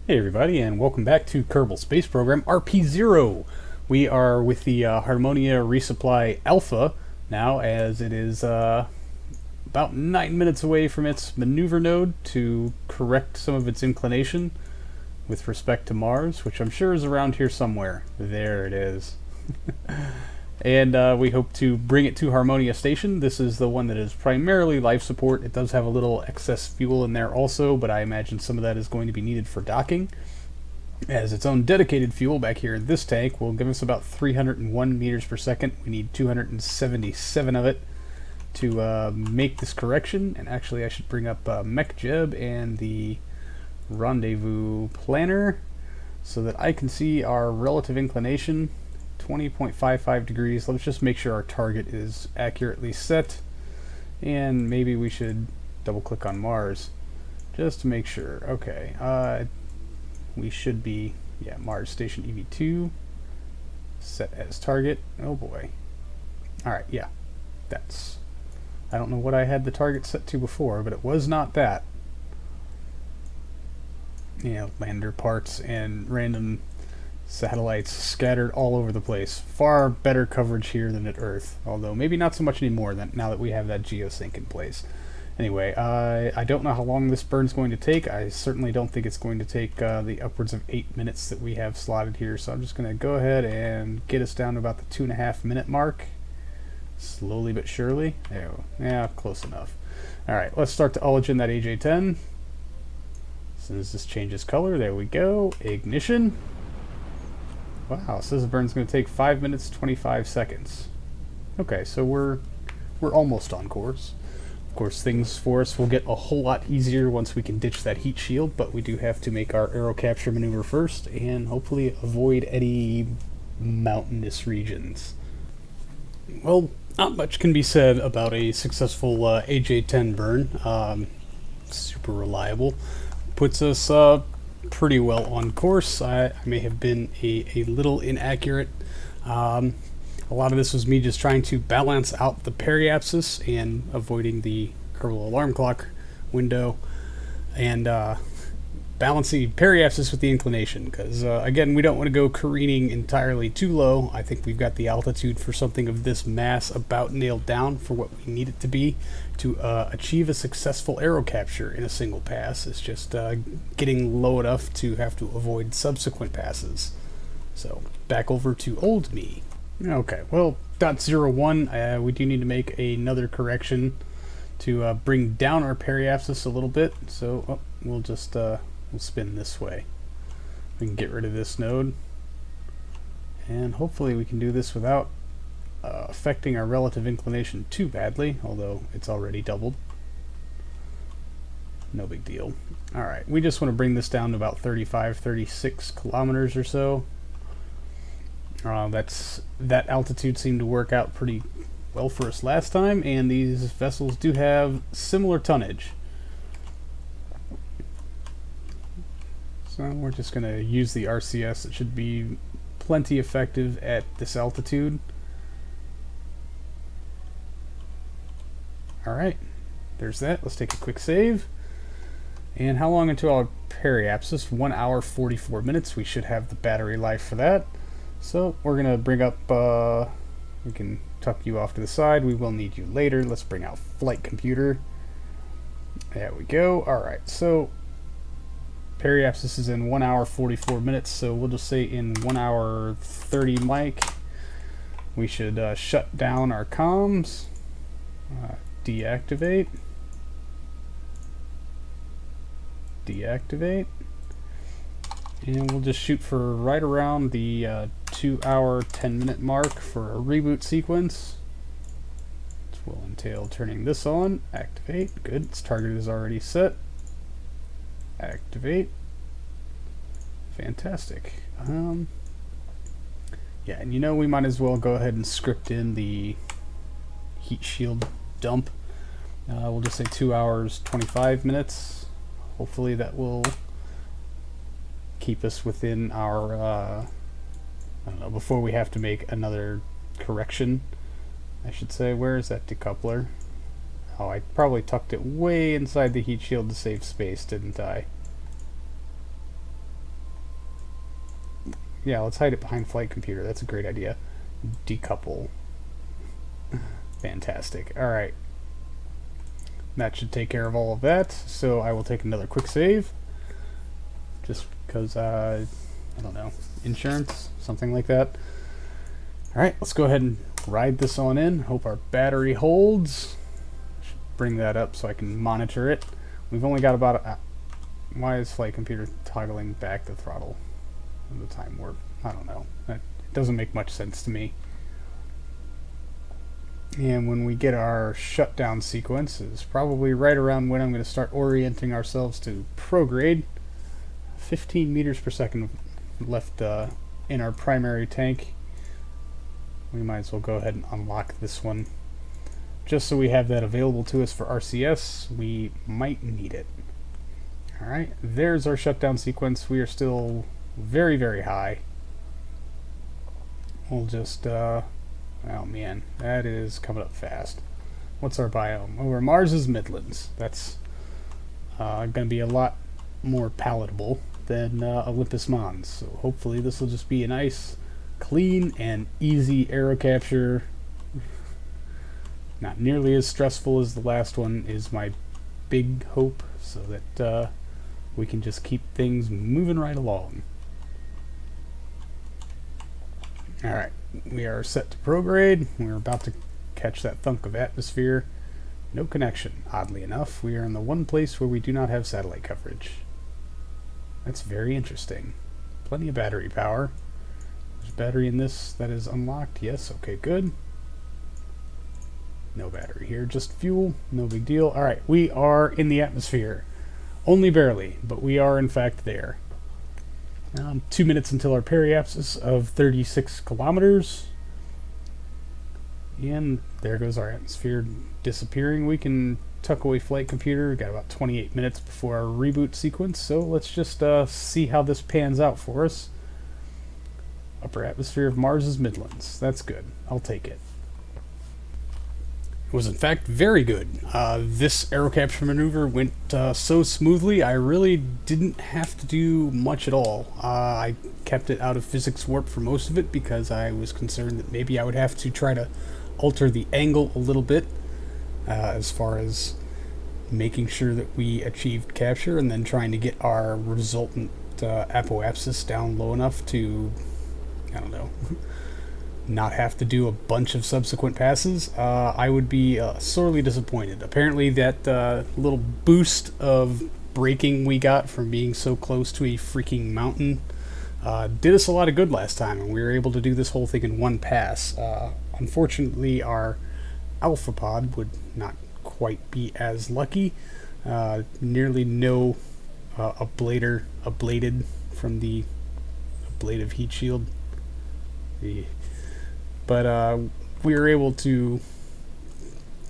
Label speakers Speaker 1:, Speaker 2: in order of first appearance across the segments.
Speaker 1: Hey everybody, and welcome back to Kerbal Space Program RP-0. We are with the Harmonia Resupply Alpha now, as it is about 9 minutes away from its maneuver node to correct some of its inclination with respect to Mars, which I'm sure is around here somewhere. There it is. And we hope to bring it to Harmonia Station. This is the one that is primarily life support. It does have a little excess fuel in there also, but I imagine some of that is going to be needed for docking, as its own dedicated fuel back here in this tank will give us about 301 meters per second. We need 277 of it to make this correction. And actually I should bring up MechJeb and the rendezvous planner so that I can see our relative inclination. 20.55 degrees. Let's just make sure our target is accurately set, and maybe we should double click on Mars just to make sure. Okay, we should be, yeah, Mars Station EV2 set as target. Oh boy. Alright, yeah, that's, I don't know what I had the target set to before, but it was not that. You know, lander parts and random satellites scattered all over the place. Far better coverage here than at Earth, although maybe not so much anymore now that we have that geosync in place. Anyway, I don't know how long this burn's going to take. I certainly don't think it's going to take the upwards of 8 minutes that we have slotted here, so I'm just going to go ahead and get us down to about the 2.5 minute mark. Slowly but surely. There, yeah, close enough. Alright, let's start to ullage that AJ-10. As soon as this changes color, there we go. Ignition. Wow, so this burn's going to take 5 minutes 25 seconds. Okay, so we're almost on course. Of course, things for us will get a whole lot easier once we can ditch that heat shield, but we do have to make our aero-capture maneuver first and hopefully avoid any mountainous regions. Well, not much can be said about a successful AJ-10 burn. Super reliable. Puts us pretty well on course. I may have been a little inaccurate. A lot of this was me just trying to balance out the periapsis and avoiding the Kerbal alarm clock window, and balancing periapsis with the inclination, because again, we don't want to go careening entirely too low. I think we've got the altitude for something of this mass about nailed down for what we need it to be to achieve a successful aero capture in a single pass. It's just getting low enough to have to avoid subsequent passes. So back over to old me. Okay, well, .01, we do need to make another correction to bring down our periapsis a little bit. So we'll just we'll spin this way. We can get rid of this node, and hopefully we can do this without affecting our relative inclination too badly, although it's already doubled. No big deal. Alright, we just want to bring this down to about 35, 36 kilometers or so. That altitude seemed to work out pretty well for us last time, and these vessels do have similar tonnage. So we're just going to use the RCS. It should be plenty effective at this altitude. Alright, there's that. Let's take a quick save. And how long until our periapsis? 1 hour 44 minutes. We should have the battery life for that. So we're going to bring up, we can tuck you off to the side. We will need you later. Let's bring out flight computer. There we go. Alright, so periapsis is in 1 hour 44 minutes, so we'll just say in 1 hour 30 mic we should shut down our comms, deactivate, and we'll just shoot for right around the 2 hour 10 minute mark for a reboot sequence, which will entail turning this on. Activate. Good, its target is already set. Activate. Fantastic. Yeah, and you know, we might as well go ahead and script in the heat shield dump. We'll just say 2 hours 25 minutes. Hopefully that will keep us within our I don't know, before we have to make another correction, I should say. Where is that decoupler? Oh, I probably tucked it way inside the heat shield to save space, didn't I? Yeah, let's hide it behind flight computer. That's a great idea. Decouple. Fantastic. Alright. That should take care of all of that. So I will take another quick save. Just because, I don't know, insurance, something like that. Alright, let's go ahead and ride this on in. Hope our battery holds. Should bring that up so I can monitor it. We've only got about a... Why is flight computer toggling back the throttle in the time warp? I don't know. It doesn't make much sense to me. And when we get our shutdown sequence, is probably right around when I'm going to start orienting ourselves to prograde. 15 meters per second left in our primary tank. We might as well go ahead and unlock this one. Just so we have that available to us for RCS, we might need it. Alright, there's our shutdown sequence. We are still very, very high. We'll just, oh man, that is coming up fast. What's our biome? Over Mars's Midlands. That's going to be a lot more palatable than Olympus Mons. So hopefully this will just be a nice, clean, and easy aero capture. Not nearly as stressful as the last one is my big hope, so that we can just keep things moving right along. Alright, we are set to prograde. We're about to catch that thunk of atmosphere. No connection, oddly enough. We are in the one place where we do not have satellite coverage. That's very interesting. Plenty of battery power. There's battery in this that is unlocked. Yes, okay, good. No battery here, just fuel. No big deal. Alright, we are in the atmosphere. Only barely, but we are in fact there. 2 minutes until our periapsis of 36 kilometers. And there goes our atmosphere disappearing. We can tuck away flight computer. We've got about 28 minutes before our reboot sequence, so let's just see how this pans out for us. Upper atmosphere of Mars's Midlands. That's good. I'll take it. It was in fact very good. This aero-capture maneuver went so smoothly, I really didn't have to do much at all. I kept it out of physics warp for most of it because I was concerned that maybe I would have to try to alter the angle a little bit as far as making sure that we achieved capture, and then trying to get our resultant apoapsis down low enough to, I don't know, not have to do a bunch of subsequent passes. I would be sorely disappointed. Apparently that little boost of braking we got from being so close to a freaking mountain did us a lot of good last time, and we were able to do this whole thing in one pass. Unfortunately, our alpha pod would not quite be as lucky. Nearly no ablated from the ablative heat shield. But we were able to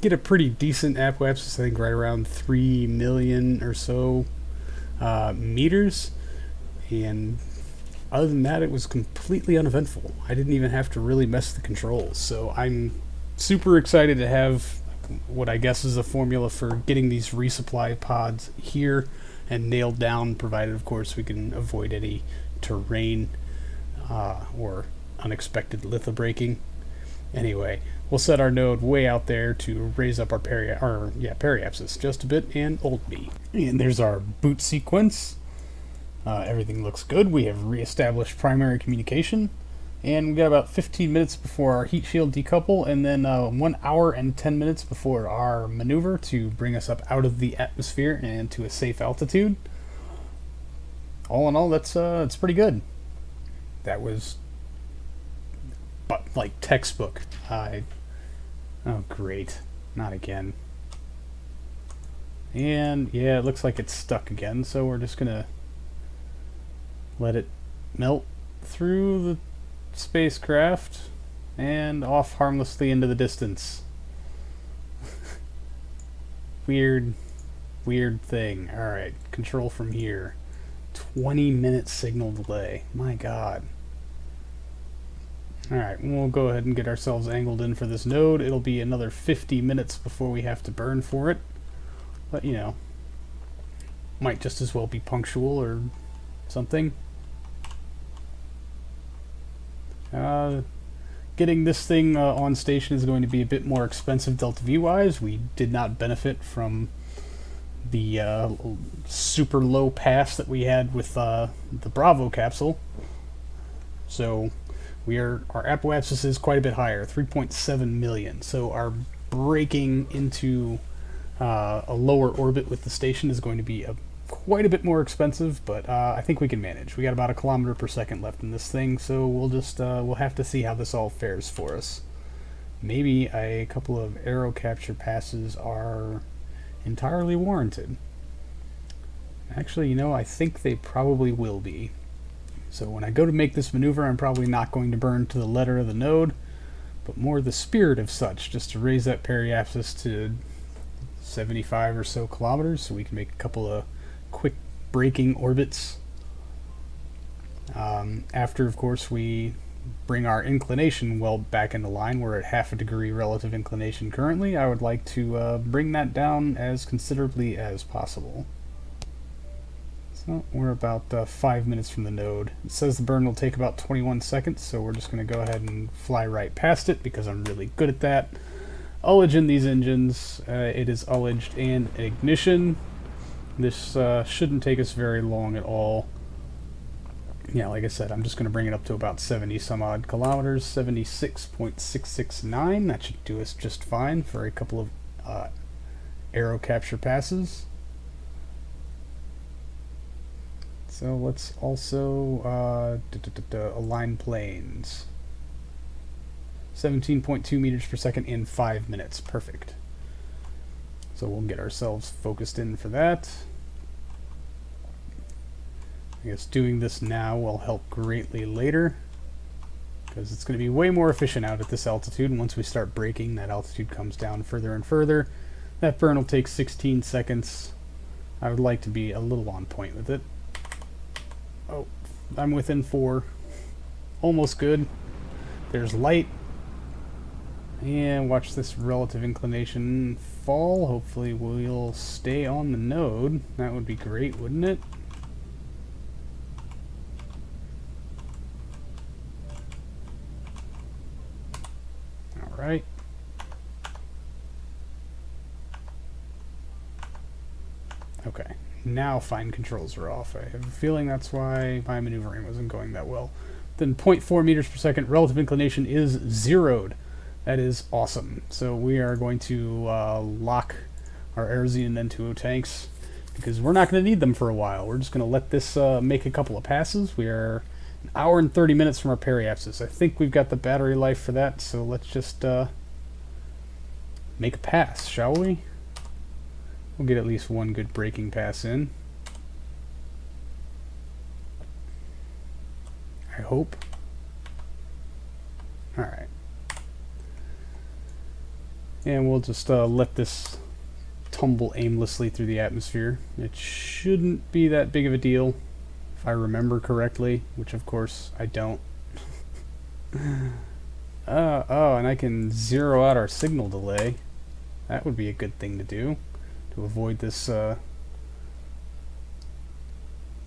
Speaker 1: get a pretty decent apoapsis, I think right around 3 million or so meters. And other than that, it was completely uneventful. I didn't even have to really mess with the controls. So I'm super excited to have what I guess is a formula for getting these resupply pods here and nailed down, provided, of course, we can avoid any terrain or unexpected lithobraking. Anyway, we'll set our node way out there to raise up our periapsis just a bit and old me. And there's our boot sequence. Everything looks good. We have reestablished primary communication, and we got about 15 minutes before our heat shield decouple, and then 1 hour and 10 minutes before our maneuver to bring us up out of the atmosphere and to a safe altitude. All in all, that's pretty good. That was like textbook. Oh great, not again. And yeah, it looks like it's stuck again, so we're just gonna let it melt through the spacecraft and off harmlessly into the distance. Weird thing. Alright, control from here. 20-minute signal delay. My god. Alright, we'll go ahead and get ourselves angled in for this node. It'll be another 50 minutes before we have to burn for it. But, you know, might just as well be punctual or something. Getting this thing on station is going to be a bit more expensive Delta V wise. We did not benefit from the super low pass that we had with the Bravo capsule. So our apoapsis is quite a bit higher, 3.7 million. So our breaking into a lower orbit with the station is going to be quite a bit more expensive, but I think we can manage. We got about 1 kilometer per second left in this thing, so we'll just we'll have to see how this all fares for us. Maybe a couple of aero-capture passes are entirely warranted. Actually, you know, I think they probably will be. So when I go to make this maneuver, I'm probably not going to burn to the letter of the node, but more the spirit of such, just to raise that periapsis to 75 or so kilometers, so we can make a couple of quick braking orbits. After, of course, we bring our inclination well back into line. We're at 0.5 degree relative inclination currently. I would like to bring that down as considerably as possible. So we're about 5 minutes from the node. It says the burn will take about 21 seconds, so we're just going to go ahead and fly right past it because I'm really good at that. Ullage in these engines. It is ullaged and ignition. This shouldn't take us very long at all. Yeah, like I said, I'm just going to bring it up to about 70 some odd kilometers, 76.669. That should do us just fine for a couple of aero capture passes. So let's also align planes. 17.2 meters per second in 5 minutes. Perfect. So we'll get ourselves focused in for that. I guess doing this now will help greatly later, because it's going to be way more efficient out at this altitude, and once we start braking, that altitude comes down further and further. That burn will take 16 seconds. I would like to be a little on point with it. Oh, I'm within 4. Almost good. There's light. And watch this relative inclination fall. Hopefully we'll stay on the node. That would be great, wouldn't it? Alright. Okay. Now fine controls are off. I have a feeling that's why my maneuvering wasn't going that well. Then 0.4 meters per second relative inclination is zeroed. That is awesome. So we are going to lock our Aerozine and N2O tanks because we're not going to need them for a while. We're just going to let this make a couple of passes. We are 1 hour and 30 minutes from our periapsis. I think we've got the battery life for that, so let's just make a pass, shall we? We'll get at least one good braking pass in. I hope. Alright. And we'll just let this tumble aimlessly through the atmosphere. It shouldn't be that big of a deal, if I remember correctly, which of course I don't. Oh, and I can zero out our signal delay. That would be a good thing to do, to avoid this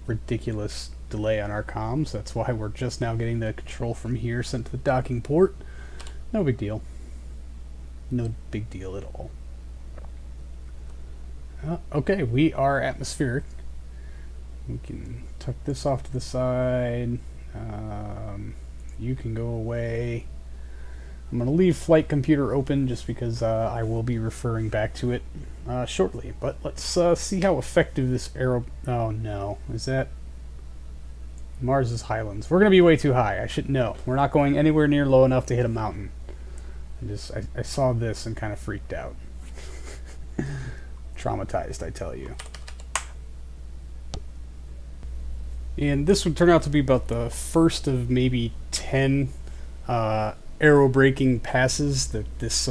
Speaker 1: ridiculous delay on our comms. That's why we're just now getting the control from here sent to the docking port. No big deal. No big deal at all. Okay, we are atmospheric. We can tuck this off to the side. You can go away. I'm going to leave flight computer open just because I will be referring back to it shortly. But let's see how effective this aero... Oh no, is that... Mars's Highlands. We're going to be way too high. I should know. We're not going anywhere near low enough to hit a mountain. I saw this and kind of freaked out. Traumatized, I tell you. And this would turn out to be about the first of maybe 10 aero braking passes that this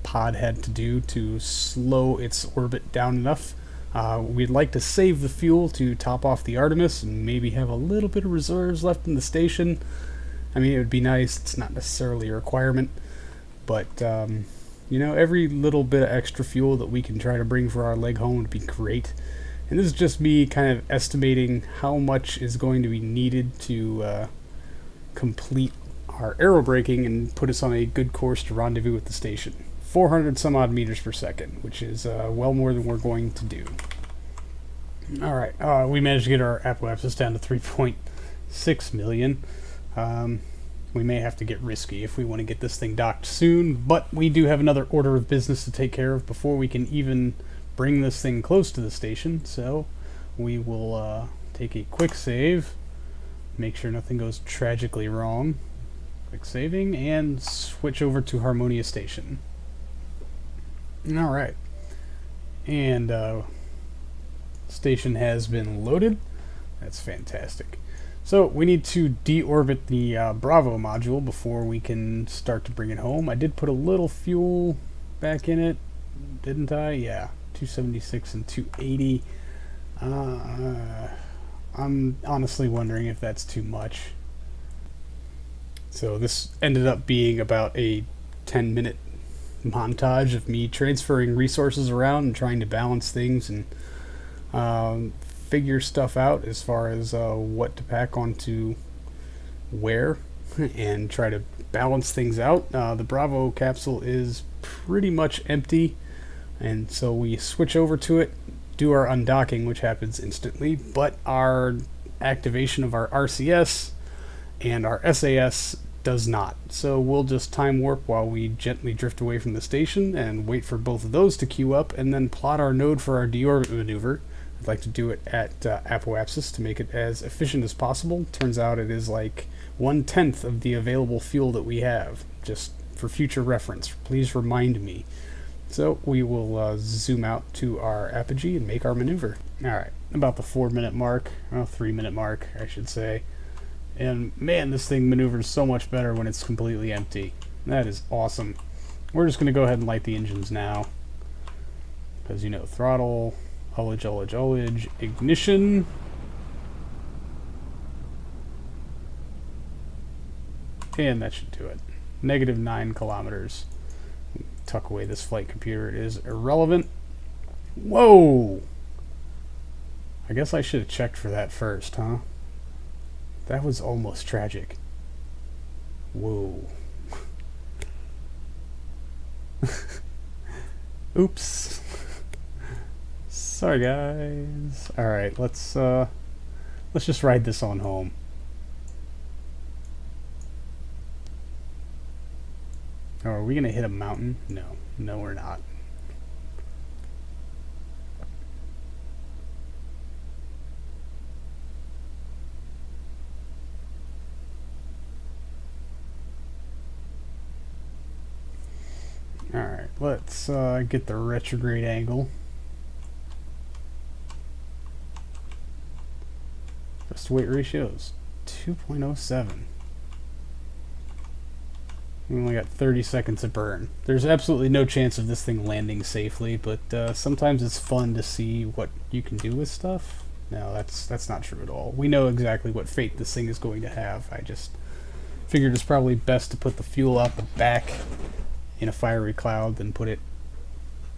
Speaker 1: pod had to do to slow its orbit down enough. We'd like to save the fuel to top off the Artemis and maybe have a little bit of reserves left in the station. I mean, it would be nice. It's not necessarily a requirement. But, you know, every little bit of extra fuel that we can try to bring for our leg home would be great. And this is just me kind of estimating how much is going to be needed to complete our aero braking and put us on a good course to rendezvous with the station. 400 some odd meters per second, which is well more than we're going to do. Alright, we managed to get our apoapsis down to 3.6 million. We may have to get risky if we want to get this thing docked soon, but we do have another order of business to take care of before we can even bring this thing close to the station, so we will take a quick save, make sure nothing goes tragically wrong. Quick saving, and switch over to Harmonia Station. Alright, and station has been loaded. That's fantastic. So we need to deorbit the Bravo module before we can start to bring it home. I did put a little fuel back in it, didn't I? Yeah, 276 and 280. I'm honestly wondering if that's too much. So this ended up being about a 10-minute montage of me transferring resources around and trying to balance things and figure stuff out as far as what to pack onto where and try to balance things out. The Bravo capsule is pretty much empty, and so we switch over to it, do our undocking, which happens instantly, but our activation of our RCS and our SAS does not. So we'll just time warp while we gently drift away from the station and wait for both of those to queue up, and then plot our node for our deorbit maneuver. I'd like to do it at apoapsis to make it as efficient as possible. Turns out it is like 1/10 of the available fuel that we have, just for future reference. Please remind me. So we will zoom out to our apogee and make our maneuver. Alright, about the 4-minute mark, well, 3-minute mark, I should say. And man, this thing maneuvers so much better when it's completely empty. That is awesome. We're just going to go ahead and light the engines now. Because, you know, throttle, ullage, ignition. And that should do it. -9 kilometers. Tuck away this flight computer. It is irrelevant. Whoa! I guess I should have checked for that first, huh? That was almost tragic. Whoa. Oops. Sorry, guys. Alright, let's just ride this on home. Oh, are we gonna hit a mountain? No. No, we're not. Alright, let's get the retrograde angle. Thrust to weight ratios 2.07. We only got 30 seconds of burn. There's absolutely no chance of this thing landing safely, but sometimes it's fun to see what you can do with stuff. No, that's not true at all. We know exactly what fate this thing is going to have. I just figured it's probably best to put the fuel out the back in a fiery cloud than put it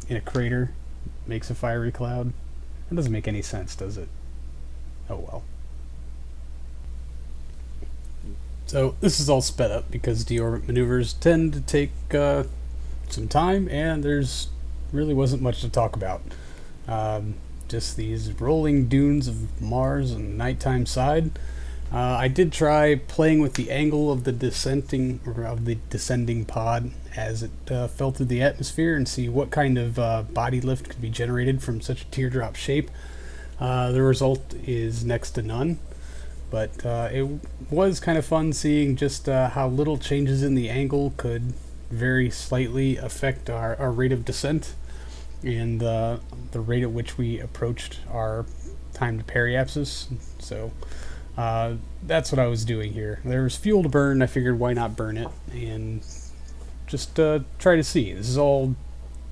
Speaker 1: in a crater. Makes a fiery cloud. That doesn't make any sense, does it? Oh well. So this is all sped up because deorbit maneuvers tend to take some time, and there's really wasn't much to talk about. Just these rolling dunes of Mars on the nighttime side. I did try playing with the angle of the descending pod as it fell through the atmosphere and see what kind of body lift could be generated from such a teardrop shape. The result is next to none. But it was kind of fun seeing just how little changes in the angle could very slightly affect our rate of descent and the rate at which we approached our time to periapsis. So that's what I was doing here. There was fuel to burn. I figured why not burn it and just try to see. This is all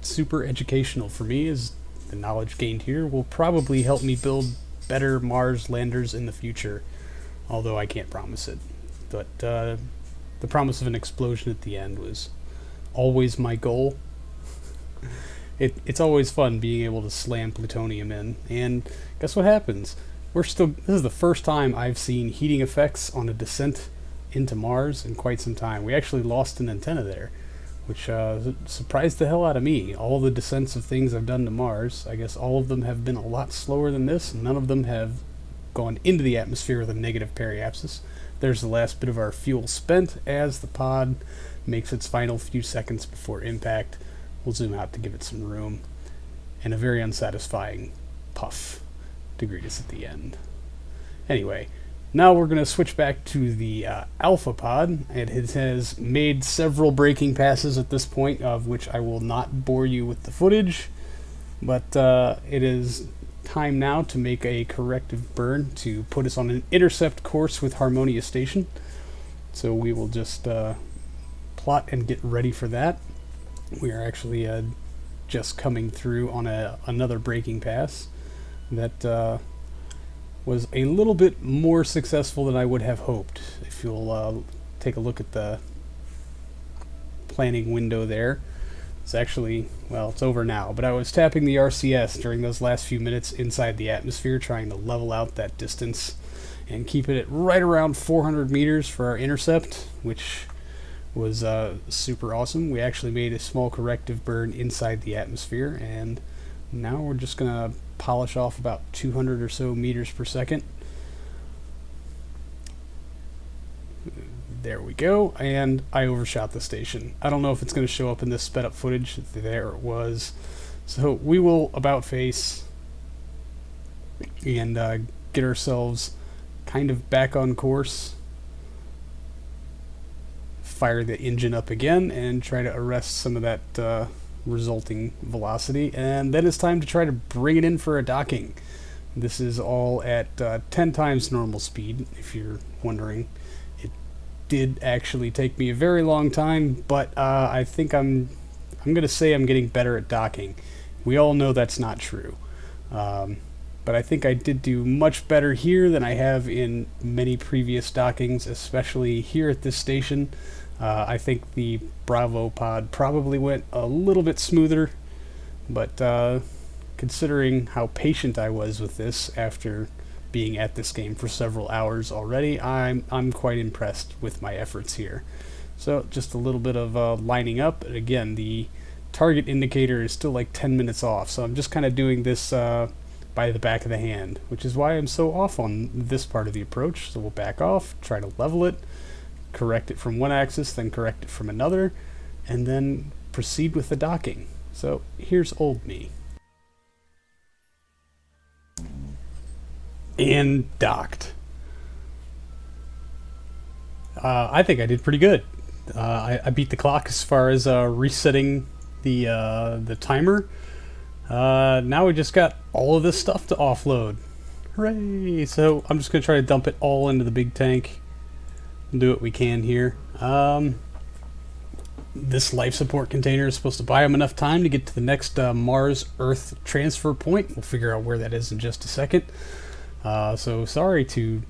Speaker 1: super educational for me, as the knowledge gained here will probably help me build better Mars landers in the future. Although I can't promise it. But the promise of an explosion at the end was always my goal. It's always fun being able to slam plutonium in. And guess what happens? This is the first time I've seen heating effects on a descent into Mars in quite some time. We actually lost an antenna there, which surprised the hell out of me. All the descents of things I've done to Mars, I guess all of them have been a lot slower than this. None of them have gone into the atmosphere with a negative periapsis. There's the last bit of our fuel spent as the pod makes its final few seconds before impact. We'll zoom out to give it some room. And a very unsatisfying puff to greet us at the end. Anyway, now we're going to switch back to the Alpha pod. It has made several braking passes at this point, of which I will not bore you with the footage, but it is time now to make a corrective burn to put us on an intercept course with Harmonia Station. So we will just plot and get ready for that. We are actually just coming through on another braking pass that was a little bit more successful than I would have hoped. If you'll take a look at the planning window there, it's actually, well, it's over now, but I was tapping the RCS during those last few minutes inside the atmosphere, trying to level out that distance and keep it at right around 400 meters for our intercept, which was super awesome. We actually made a small corrective burn inside the atmosphere, and now we're just going to polish off about 200 or so meters per second. There we go, and I overshot the station. I don't know if it's going to show up in this sped up footage. There it was. So we will about face and get ourselves kind of back on course. Fire the engine up again and try to arrest some of that resulting velocity, and then it's time to try to bring it in for a docking. This is all at 10 times normal speed, if you're wondering. It did actually take me a very long time, but I think I'm gonna say I'm getting better at docking. We all know that's not true, but I think I did do much better here than I have in many previous dockings, especially here at this station. I think the Bravo pod probably went a little bit smoother, but considering how patient I was with this after being at this game for several hours already, I'm quite impressed with my efforts here. So just a little bit of lining up. Again, the target indicator is still like 10 minutes off, so I'm just kind of doing this by the back of the hand, which is why I'm so off on this part of the approach. So we'll back off, try to level it, correct it from one axis, then correct it from another, and then proceed with the docking. So here's old me. And docked. I think I did pretty good. I beat the clock as far as resetting the timer. Now we just got all of this stuff to offload. Hooray! So I'm just going to try to dump it all into the big tank. Do what we can here. This life support container is supposed to buy them enough time to get to the next Mars-Earth transfer point. We'll figure out where that is in just a second. So sorry to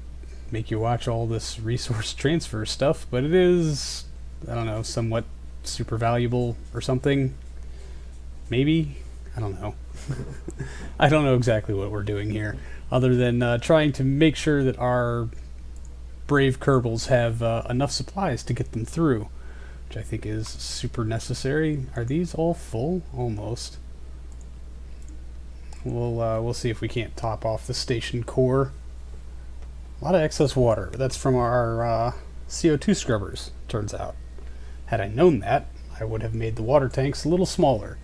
Speaker 1: make you watch all this resource transfer stuff, but it is, I don't know, somewhat super valuable or something. Maybe? I don't know. I don't know exactly what we're doing here, other than trying to make sure that our brave Kerbals have enough supplies to get them through, which I think is super necessary. Are these all full? Almost. We'll see if we can't top off the station core. A lot of excess water. That's from our CO2 scrubbers, turns out. Had I known that, I would have made the water tanks a little smaller.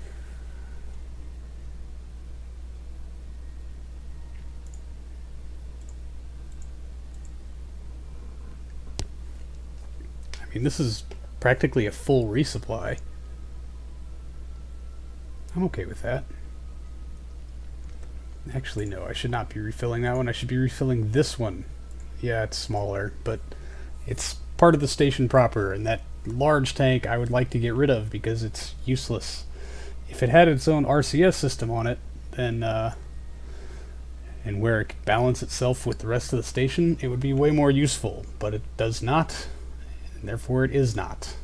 Speaker 1: I mean, this is practically a full resupply. I'm okay with that. Actually, no, I should not be refilling that one. I should be refilling this one. Yeah, it's smaller, but it's part of the station proper, and that large tank I would like to get rid of because it's useless. If it had its own RCS system on it, then and where it could balance itself with the rest of the station, it would be way more useful, but it does not, and therefore it is not.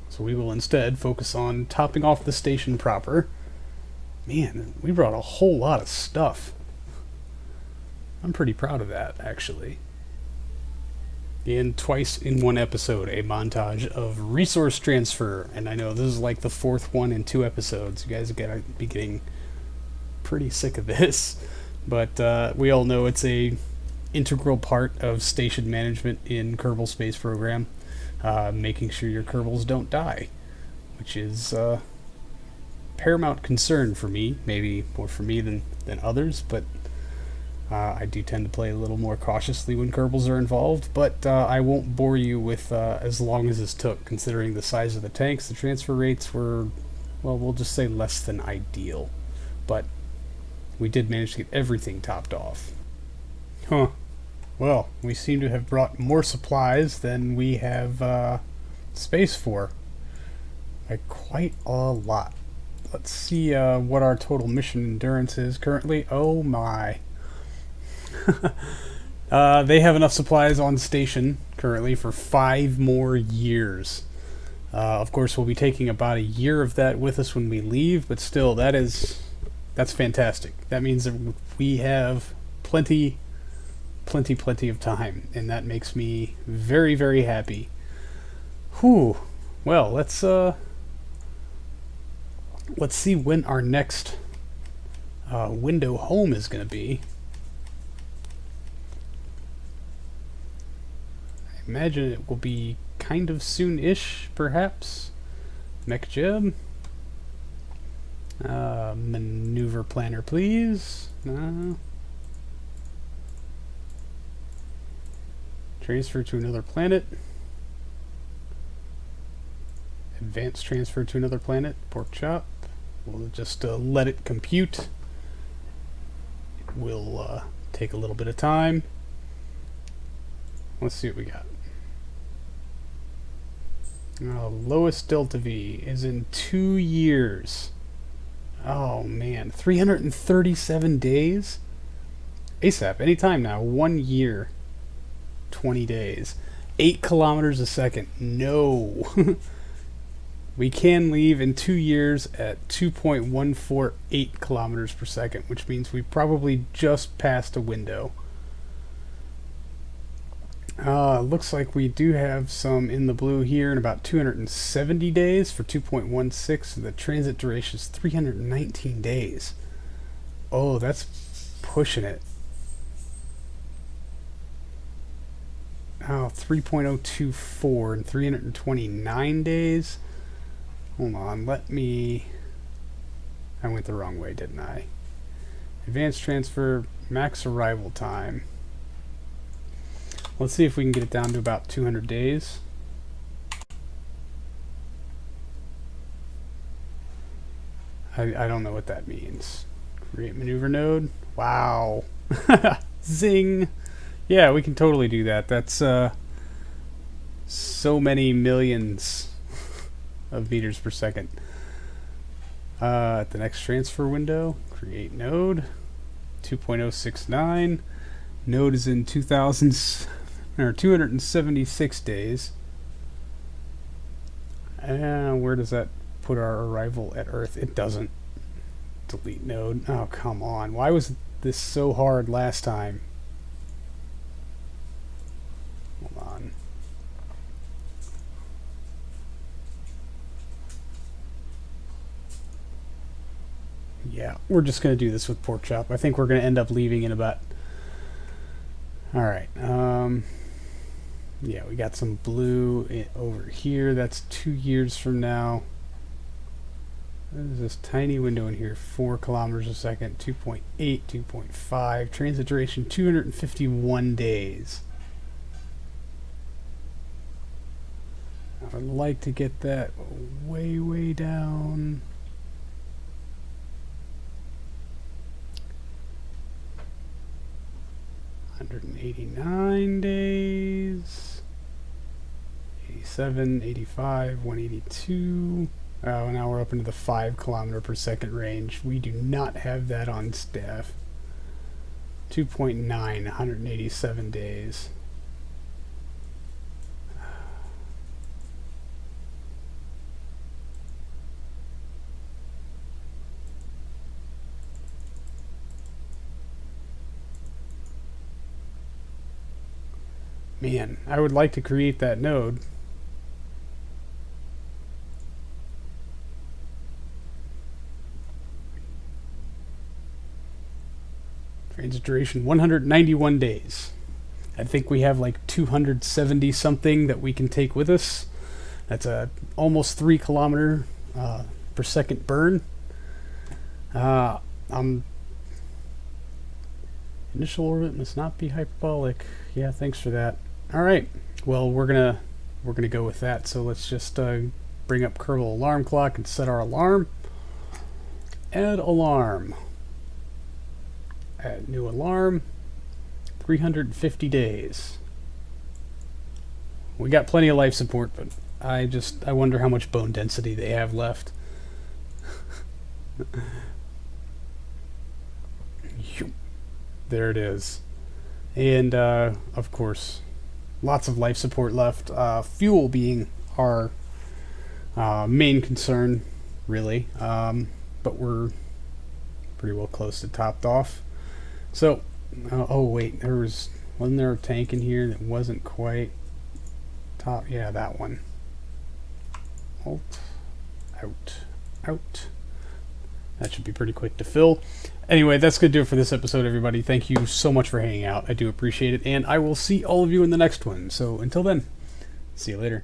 Speaker 1: So we will instead focus on topping off the station proper. Man, we brought a whole lot of stuff. I'm pretty proud of that, actually. And twice in one episode, a montage of resource transfer. And I know this is like the 4th one in 2 episodes. You guys are going to be getting pretty sick of this. But we all know it's a integral part of station management in Kerbal Space Program. Making sure your Kerbals don't die. Which is paramount concern for me. Maybe more for me than others, but I do tend to play a little more cautiously when Kerbals are involved, but I won't bore you with as long as this took, considering the size of the tanks. The transfer rates were, well, we'll just say less than ideal, but we did manage to get everything topped off. Huh. Well, we seem to have brought more supplies than we have space for. By quite a lot. Let's see what our total mission endurance is currently. Oh my. They have enough supplies on station currently for 5 more years. Of course, we'll be taking about a year of that with us when we leave, but still, that's fantastic. That means that we have plenty of time, and that makes me very, very happy. Whew. Well, let's see when our next window home is going to be. I imagine it will be kind of soon-ish, perhaps. Mech Jib. Maneuver planner, please. Transfer to another planet. Advanced transfer to another planet. Pork chop. We'll just let it compute. It will take a little bit of time. Let's see what we got. Lowest delta V is in 2 years. Oh man, 337 days? ASAP, anytime now. 1 year, 20 days. 8 kilometers a second. No. We can leave in 2 years at 2.148 kilometers per second, which means we probably just passed a window. Looks like we do have some in the blue here in about 270 days for 2.16. The transit duration is 319 days. Oh, that's pushing it. Oh, 3.024 in 329 days. Hold on, I went the wrong way, didn't I? Advanced transfer, max arrival time. Let's see if we can get it down to about 200 days. I don't know what that means. Create maneuver node. Wow. Zing. Yeah, we can totally do that. That's so many millions of meters per second. At the next transfer window, create node. 2.069. Node is in 276 days. And where does that put our arrival at Earth? It doesn't. Delete node. Oh, come on. Why was this so hard last time? Hold on. Yeah, we're just going to do this with pork chop. I think we're going to end up leaving in about... Alright, yeah, we got some blue over here. That's 2 years from now. There's this tiny window in here, 4 kilometers a second, 2.8, 2.5. Transit duration, 251 days. I would like to get that way, way down. $189 days, 87, 85, 182. Oh, now we're up into the 5 kilometer per second range. We do not have that on staff. 2.9, 187 days. Man, I would like to create that node. Transit duration 191 days. I think we have like 270 something that we can take with us. That's a almost 3 kilometer per second burn. Initial orbit must not be hyperbolic. Yeah, thanks for that. All right. Well, we're gonna go with that. So let's just bring up Kerbal Alarm Clock and set our alarm. Add alarm. Add new alarm. 350 days. We got plenty of life support, but I wonder how much bone density they have left. There it is. And of course, lots of life support left. Fuel being our main concern, really. But we're pretty well close to topped off. So, oh wait, wasn't there a tank in here that wasn't quite top? Yeah, that one. Alt, out. That should be pretty quick to fill. Anyway, that's going to do it for this episode, everybody. Thank you so much for hanging out. I do appreciate it, and I will see all of you in the next one. So until then, see you later.